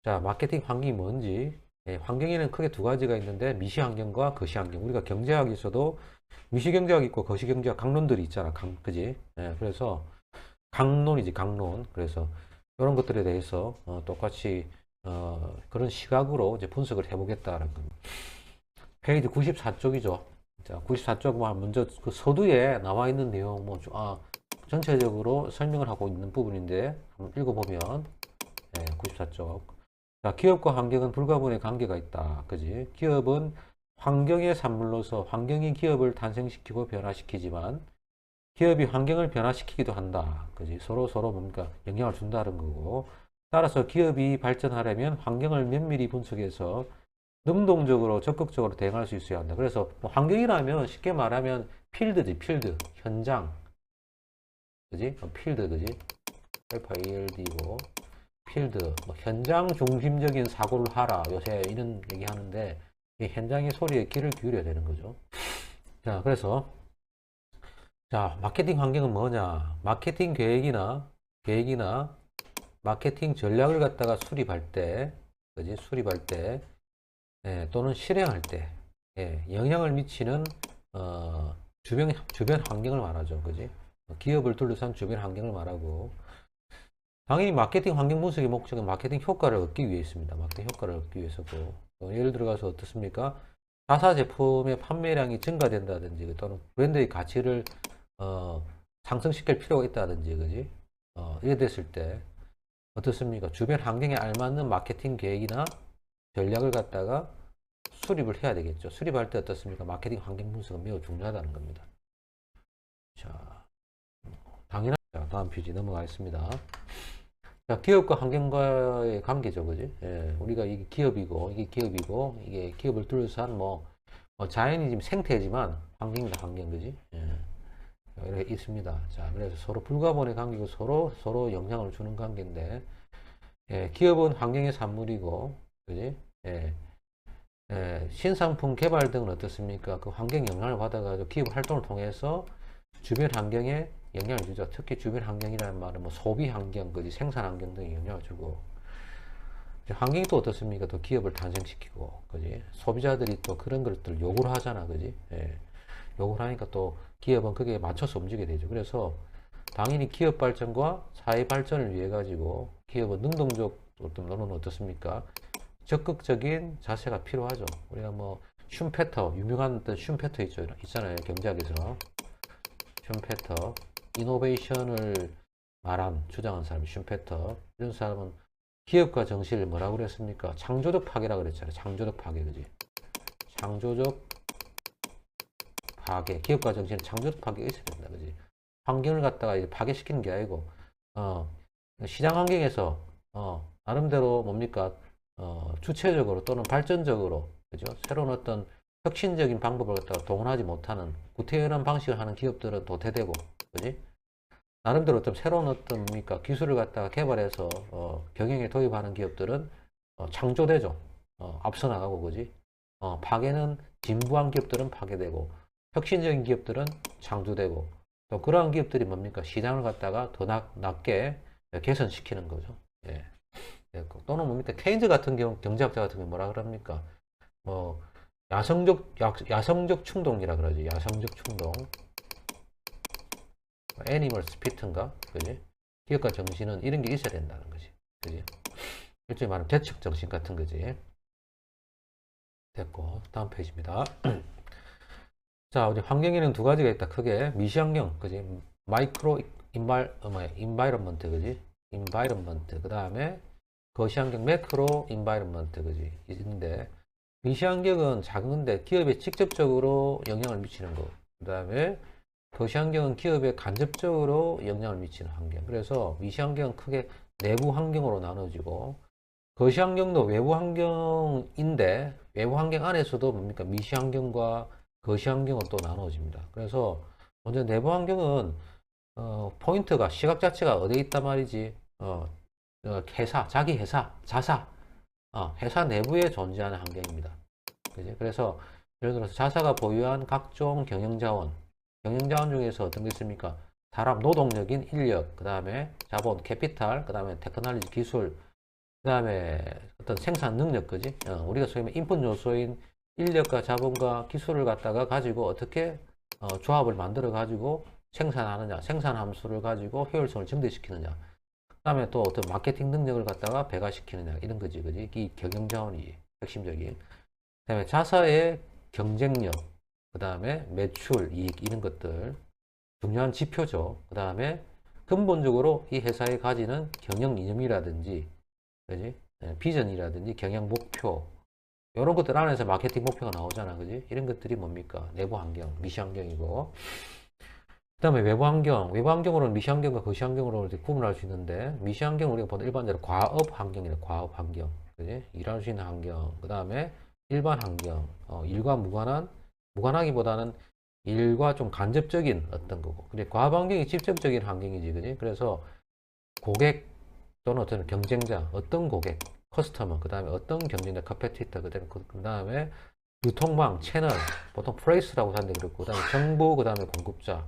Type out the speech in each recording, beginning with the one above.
자, 마케팅 환경이 뭔지. 예, 환경에는 크게 두 가지가 있는데 미시 환경과 거시 환경. 우리가 경제학에서도 미시 경제학 있고 거시 경제학 강론들이 있잖아. 그지? 예, 그래서 강론이지, 강론. 그래서 이런 것들에 대해서 똑같이 그런 시각으로 이제 분석을 해보겠다라는 겁니다. 페이지 94쪽이죠. 자, 94쪽 먼저 그 서두에 나와 있는 내용 전체적으로 설명을 하고 있는 부분인데 한번 읽어보면 94쪽. 자, 기업과 환경은 불가분의 관계가 있다. 그지? 기업은 환경의 산물로서 환경이 기업을 탄생시키고 변화시키지만 기업이 환경을 변화시키기도 한다. 그지? 서로 뭡니까? 영향을 준다는 거고. 따라서 기업이 발전하려면 환경을 면밀히 분석해서 능동적으로 적극적으로 대응할 수 있어야 한다. 그래서 뭐 환경이라면 쉽게 말하면 필드지, 필드, 현장. 그지? 필드, 그지? FILD고 필드, 뭐 현장 중심적인 사고를 하라. 요새 이런 얘기 하는데 이 현장의 소리에 귀를 기울여야 되는 거죠. 자, 그래서 자, 마케팅 환경은 뭐냐? 마케팅 계획이나 마케팅 전략을 갖다가 수립할 때, 그지? 수립할 때, 또는 실행할 때, 영향을 미치는 주변 환경을 말하죠, 그지? 기업을 둘러싼 주변 환경을 말하고, 당연히 마케팅 환경 분석의 목적은 마케팅 효과를 얻기 위해서입니다. 마케팅 효과를 얻기 위해서고, 예를 들어가서 어떻습니까? 자사 제품의 판매량이 증가된다든지 또는 브랜드의 가치를 상승시킬 필요가 있다든지, 그지? 이래 됐을 때 어떻습니까? 주변 환경에 알맞는 마케팅 계획이나 전략을 갖다가 수립을 해야 되겠죠. 수립할 때 어떻습니까? 마케팅 환경 분석은 매우 중요하다는 겁니다. 자, 당연하죠. 다음 페이지 넘어가겠습니다. 자, 기업과 환경과의 관계죠, 그지? 예, 우리가 이게 기업이고, 이게 기업을 둘러싼 자연이 지금 생태지만 환경이다, 환경, 그지? 예, 이렇게 있습니다. 자, 그래서 서로 불가분의 관계고 서로 영향을 주는 관계인데, 기업은 환경의 산물이고, 그지? 신상품 개발 등은 어떻습니까? 그 환경 영향을 받아가지고 기업 활동을 통해서 주변 환경에 영향을 주죠. 특히 주변 환경이라는 말은 소비 환경, 그지? 생산 환경 등에 영향을 주고. 환경이 또 어떻습니까? 또 기업을 탄생시키고, 그지? 소비자들이 또 그런 것들 요구를 하잖아, 그지? 요구를 하니까 또 기업은 거기에 맞춰서 움직이게 되죠. 그래서 당연히 기업 발전과 사회 발전을 위해 가지고 기업은 능동적 또는 어떻습니까? 적극적인 자세가 필요하죠. 우리가 슌페터, 유명한 슌페터 있잖아요. 경제학에서. 슌페터, 이노베이션을 주장한 사람이 슌페터. 이런 사람은 기업과 정신을 뭐라고 그랬습니까? 창조적 파괴라고 그랬잖아요. 창조적 파괴, 그지? 창조적 파괴. 기업과 정신은 창조적 파괴가 있어야 된다, 그지? 환경을 갖다가 이제 파괴시키는 게 아니고, 시장 환경에서, 나름대로 뭡니까? 주체적으로 또는 발전적으로, 그죠? 새로운 어떤 혁신적인 방법을 갖다가 동원하지 못하는 구태연한 방식을 하는 기업들은 도태되고, 그지? 나름대로 어떤 새로운 어떤 뭡니까? 기술을 갖다가 개발해서, 경영에 도입하는 기업들은 창조되죠. 앞서 나가고, 그지? 파괴는 진부한 기업들은 파괴되고, 혁신적인 기업들은 창조되고, 또 그러한 기업들이 뭡니까? 시장을 갖다가 더 낮게 개선시키는 거죠. 예. 또는 뭡니까? 케인즈 같은 경우, 경제학자 같은 경우 뭐라 그럽니까? 뭐, 야성적 충동이라 그러지. 야성적 충동. 애니멀 스피트인가? 그지? 기업가 정신은 이런 게 있어야 된다는 거지. 그지? 일종의 말하면 대척 정신 같은 거지. 됐고, 다음 페이지입니다. 자, 우리 환경에는 두 가지가 있다. 크게 미시환경, 그지? 마이크로 인바이런먼트, 그지? 인바이런먼트. 그 다음에 거시환경, 매크로 인바이런먼트, 그지? 있는데 미시환경은 작은데 기업에 직접적으로 영향을 미치는 거. 그 다음에 거시환경은 기업에 간접적으로 영향을 미치는 환경. 그래서 미시환경은 크게 내부 환경으로 나눠지고 거시환경도 외부 환경인데 외부 환경 안에서도 뭡니까? 미시환경과 거시환경은 또 나눠집니다. 그래서 먼저 내부 환경은 포인트가 시각 자체가 어디에 있단 말이지? 자기 회사, 자사, 회사 내부에 존재하는 환경입니다. 그지? 그래서 예를 들어서 자사가 보유한 각종 경영자원 중에서 어떤 게 있습니까? 사람, 노동력인 인력, 그 다음에 자본, 캐피탈, 그 다음에 테크놀로지, 기술, 다음에 어떤 생산 능력, 그지? 우리가 소위 말해 인풋 요소인 인력과 자본과 기술을 갖다가 가지고 어떻게 조합을 만들어 가지고 생산하느냐, 생산 함수를 가지고 효율성을 증대시키느냐. 그다음에 또 어떤 마케팅 능력을 갖다가 배가시키느냐, 이런 거지, 그지? 이 경영 자원이 핵심적인. 그다음에 자사의 경쟁력, 그다음에 매출, 이익, 이런 것들 중요한 지표죠. 그다음에 근본적으로 이 회사에 가지는 경영 이념이라든지, 그지? 비전이라든지 경영 목표, 이런 것들 안에서 마케팅 목표가 나오잖아, 그지? 이런 것들이 뭡니까? 내부 환경, 미시 환경이고. 그 다음에 외부 환경, 외부 환경으로는 미시 환경과 거시 환경으로 이렇게 구분할 수 있는데, 미시 환경 우리가 보통 일반적으로 과업 환경이래, 과업 환경, 그지? 일할 수 있는 환경. 그 다음에 일반 환경, 일과 무관하기보다는 일과 좀 간접적인 어떤 거고. 근데 과업 환경이 직접적인 환경이지, 그지? 그래서 고객 또는 어떤 경쟁자, 어떤 고객, 커스터머, 그 다음에 어떤 경쟁자, 커페티터, 그 다음에 유통망, 채널, 보통 프레이스라고 하는데 그렇고, 그 다음에 정보, 그 다음에 공급자.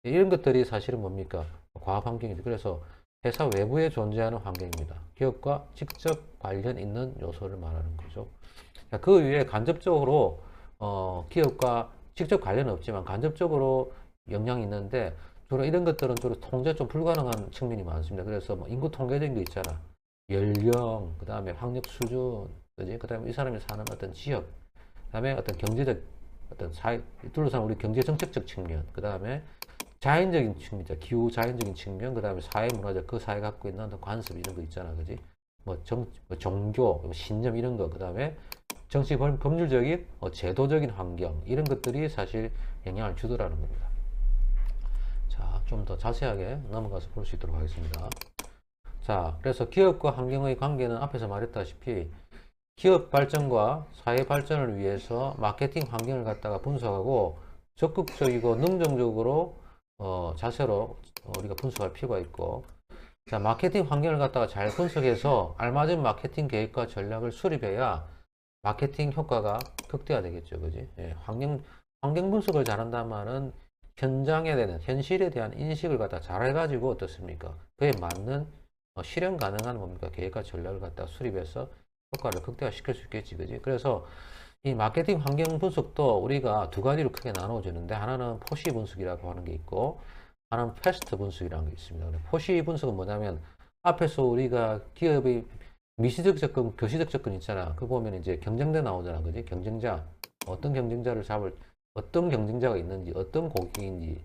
이런 것들이 사실은 뭡니까? 과학 환경이죠. 그래서 회사 외부에 존재하는 환경입니다. 기업과 직접 관련 있는 요소를 말하는 거죠. 그 위에 간접적으로, 기업과 직접 관련은 없지만 간접적으로 영향이 있는데, 주로 이런 것들은 주로 통제 좀 불가능한 측면이 많습니다. 그래서 뭐 인구 통계적인 거 있잖아. 연령, 그 다음에 학력 수준, 그지? 그 다음에 이 사람이 사는 어떤 지역, 그 다음에 어떤 경제적, 어떤 사회, 둘러싼 우리 경제 정책적 측면, 그 다음에 자연적인 측면이죠. 기후 자연적인 측면, 그 다음에 사회 문화적, 그 사회가 갖고 있는 어떤 관습, 이런 거 있잖아. 그지? 뭐 종교, 신념, 이런 거, 그 다음에 정치 법률적인, 제도적인 환경, 이런 것들이 사실 영향을 주더라는 겁니다. 자, 좀 더 자세하게 넘어가서 볼 수 있도록 하겠습니다. 자, 그래서 기업과 환경의 관계는 앞에서 말했다시피 기업 발전과 사회 발전을 위해서 마케팅 환경을 갖다가 분석하고 적극적이고 능동적으로 자세로 우리가 분석할 필요가 있고, 자, 마케팅 환경을 갖다가 잘 분석해서 알맞은 마케팅 계획과 전략을 수립해야 마케팅 효과가 극대화되겠죠, 그지? 예, 환경 분석을 잘한다면은 현장에 대한 현실에 대한 인식을 갖다 잘 해가지고 어떻습니까? 그에 맞는 실현 가능한 뭡니까? 계획과 전략을 갖다 수립해서 효과를 극대화시킬 수 있겠지, 그지? 그래서 이 마케팅 환경 분석도 우리가 두 가지로 크게 나눠지는데, 하나는 포시 분석이라고 하는 게 있고, 하나는 패스트 분석이라는 게 있습니다. 포시 분석은 뭐냐면, 앞에서 우리가 기업의 미시적 접근, 거시적 접근 있잖아. 그 보면 이제 경쟁자 나오잖아, 그지? 경쟁자. 어떤 경쟁자를 어떤 경쟁자가 있는지, 어떤 고객인지,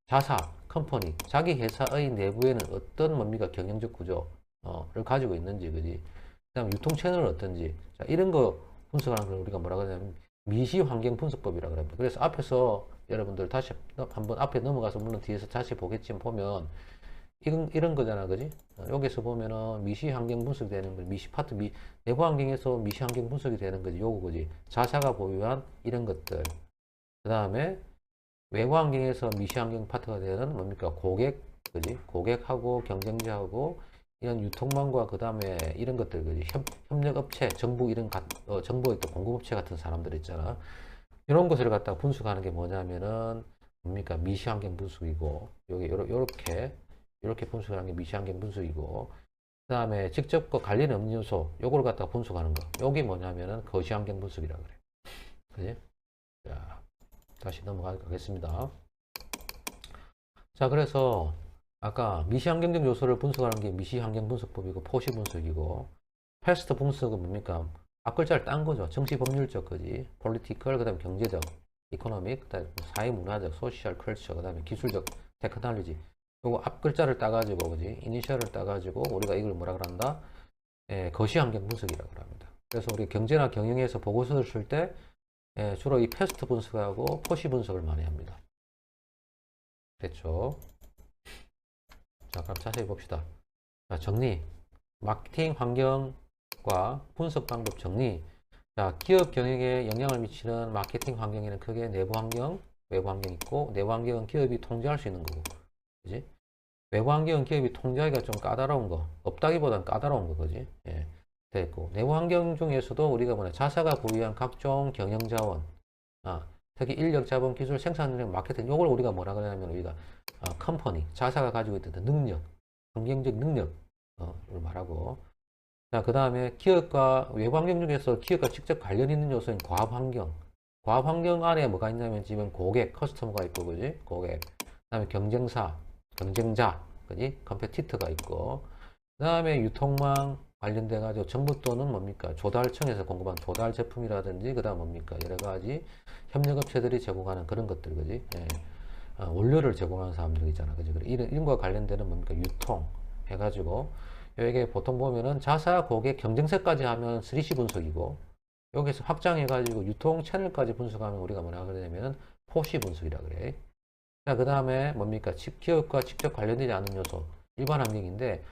자사, 컴퍼니, 자기 회사의 내부에는 어떤 뭡니까? 경영적 구조를 가지고 있는지, 그지? 그 다음 유통 채널은 어떤지. 자, 이런 거 분석하는 걸 우리가 뭐라고 하냐면 미시 환경 분석법이라고 합니다. 그래서 앞에서 여러분들 다시 한번 앞에 넘어가서 물론 뒤에서 다시 보겠지만 보면 이런 거잖아, 그지? 여기서 보면은 미시 환경 분석이 되는 거, 미시 파트, 내부 환경에서 미시 환경 분석이 되는 거지, 요거, 그지? 자사가 보유한 이런 것들. 그 다음에 외부 환경에서 미시 환경 파트가 되는 뭡니까? 고객, 그지? 고객하고 경쟁자하고 이런 유통망과 그 다음에 이런 것들, 그지? 협력업체, 정부 이런 정부의 또 공급업체 같은 사람들 있잖아. 이런 것을 갖다가 분석하는 게 뭐냐면은 뭡니까? 미시 환경 분석이고, 여기 요렇게 분석하는 게 미시 환경 분석이고, 그 다음에 직접과 관련 없는 요소, 요걸 갖다가 분석하는 거. 요게 뭐냐면은 거시 환경 분석이라 그래. 그지? 자, 다시 넘어가겠습니다. 자, 그래서 아까 미시환경적 요소를 분석하는 게 미시환경 분석법이고 포시 분석이고, 패스트 분석은 뭡니까? 앞글자를 딴 거죠. 정치 법률적, 그지? political, 그 다음에 경제적, economic, 그 다음에 사회 문화적, social, culture, 그 다음에 기술적, technology. 요거 앞글자를 따가지고, 그지? 이니셜을 따가지고 우리가 이걸 뭐라 그런다? 거시환경 분석이라고 합니다. 그래서 우리 경제나 경영에서 보고서를 쓸 때 주로 이 패스트 분석하고 포시 분석을 많이 합니다. 됐죠? 자, 그럼 자세히 봅시다. 자, 정리. 마케팅 환경과 분석 방법 정리. 자, 기업 경영에 영향을 미치는 마케팅 환경에는 크게 내부 환경, 외부 환경이 있고, 내부 환경은 기업이 통제할 수 있는 거고, 그지? 외부 환경은 기업이 통제하기가 좀 까다로운 거, 없다기보다는 까다로운 거, 그지? 예, 됐고, 내부 환경 중에서도 우리가 자사가 보유한 각종 경영 자원, 특히 인력, 자본, 기술, 생산 능력, 마케팅, 요걸 우리가 뭐라 그러냐면 우리가 컴퍼니, 자사가 가지고 있던 능력, 경쟁적 능력을 말하고, 자, 그 다음에 기업과 외부 환경 중에서 기업과 직접 관련 있는 요소인 과업 환경. 과업 환경 안에 뭐가 있냐면 지금 고객, 커스터머가 있고, 그지? 고객. 그 다음에 경쟁사, 경쟁자, 그지? 컴페티터가 있고. 그 다음에 유통망 관련돼 가지고 정부 또는 뭡니까? 조달청에서 공급한 조달 제품이라든지, 그 다음 뭡니까? 여러 가지 협력업체들이 제공하는 그런 것들, 그지? 예. 원료를 제공하는 사람들 있잖아, 그지? 이런 거 관련되는 뭡니까? 유통 해가지고. 여기에 보통 보면은 자사, 고객, 경쟁사까지 하면 3C 분석이고, 여기서 확장해가지고 유통 채널까지 분석하면 우리가 뭐라 그러냐면 4C 분석이라 그래. 자, 그 다음에 뭡니까? 기업과 직접 관련되지 않은 요소, 일반 환경인데,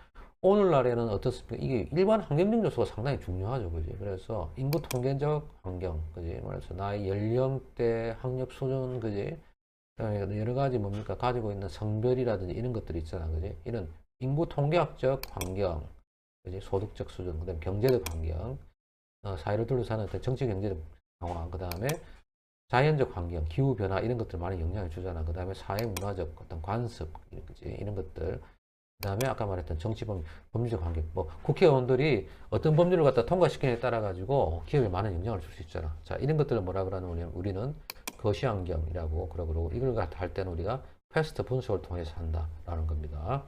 오늘날에는 어떻습니까? 이게 일반 환경적 요소가 상당히 중요하죠, 그지? 그래서 인구 통계적 환경, 그지? 그래서 나이, 연령대, 학력 수준, 그지? 그다음에 여러 가지 뭡니까? 가지고 있는 성별이라든지 이런 것들이 있잖아, 그지? 이런 인구 통계학적 환경, 그지? 소득적 수준, 그다음에 경제적 환경, 사회를 둘러싸는 어떤 정치 경제적 상황, 그다음에 자연적 환경, 기후 변화 이런 것들 많이 영향을 주잖아. 그다음에 사회 문화적 어떤 관습, 그지? 이런 것들. 그다음에 아까 말했던 법률적 환경, 뭐 국회의원들이 어떤 법률을 갖다 통과시키느냐에 따라 가지고 기업에 많은 영향을 줄 수 있잖아. 자, 이런 것들을 뭐라 그러냐면 우리는 거시환경이라고 그러고 이걸 갖다 할 때는 우리가 패스트 분석을 통해서 한다라는 겁니다.